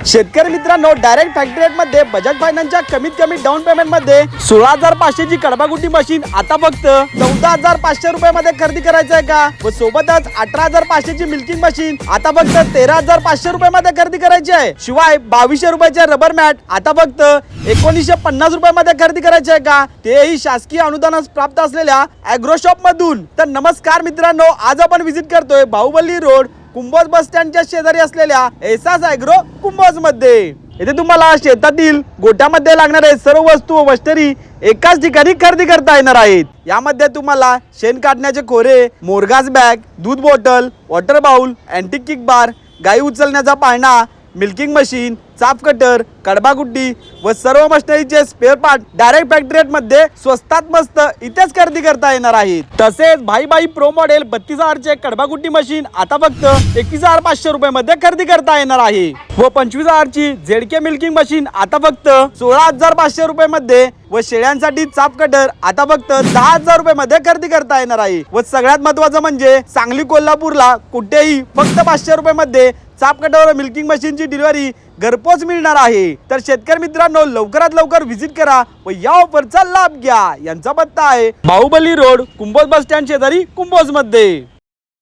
शेतकरी मित्रांनो, direct factory rate मध्ये बजाज फायनान्सच्या कमीत कमी डाऊन पेमेंट मध्ये 16,500 ची कडबागुटी मशीन आता फक्त 14,500 रुपयामध्ये खरेदी करायचं आहे का? व सोबतच 18,500 ची मिल्किंग मशीन आता फक्त 13,500 रुपयामध्ये खरेदी करायची आहे. शिवाय 2,200 रुपयाचे रबर मॅट आता फक्त 1950 रुपयामध्ये खरेदी करायचे आहे का? तेही शासकीय अनुदान प्राप्त असलेल्या ॲग्रो शॉप मधून. तर नमस्कार मित्रांनो, आज आपण व्हिजिट करतोय बाहुबली रोड कुंभोज बस स्टँडच्या शेजारी असलेल्या एसास ॲग्रो कुंभोज मध्ये. इथे तुम्हाला शेतातील गोठ्यामध्ये लागणारे सर्व वस्तू व मशिनरी एकाच ठिकाणी खरेदी करता येणार आहेत. यामध्ये तुम्हाला शेण काढण्याचे खोरे, मोरगास बॅग, दूध बॉटल, वॉटर बाउल, अँटिक किक बार, गाई उचलण्याचा पाळणा, मिल्किंग मशीन, चाप कटर, कडबागुड्डी व सर्व मशिनरीचे spare part direct factory rate मध्ये स्वस्तात मस्त इथेच खरेदी करता येणार आहेत. तसेच भाई प्रो मॉडेल 32,000 चे कडबागुड्डी मशीन आता फक्त 21,500 रुपयामध्ये खरेदी करता येणार आहे. व 25,000 ची झेडके मिल्किंग मशीन आता फक्त 16,500 रुपयामध्ये व शेळ्यांसाठी चाप कटर आता फक्त 10,000 रुपयामध्ये खरेदी करता येणार आहे. व सगळ्यात महत्त्वाचं म्हणजे सांगली कोल्हापूरला कुठेही फक्त 500 रुपयामध्ये चाप कटर व मिल्किंग मशीनची डिलिव्हरी घरपोच मिळणार आहे. तर शेतकरी मित्रांनो, लवकरात लवकर व्हिजिट करा व या ऑफरचा लाभ घ्या. यांचा पत्ता आहे Bahubali road Kumbhoj bus stand शेजारी कुंभोज मध्ये.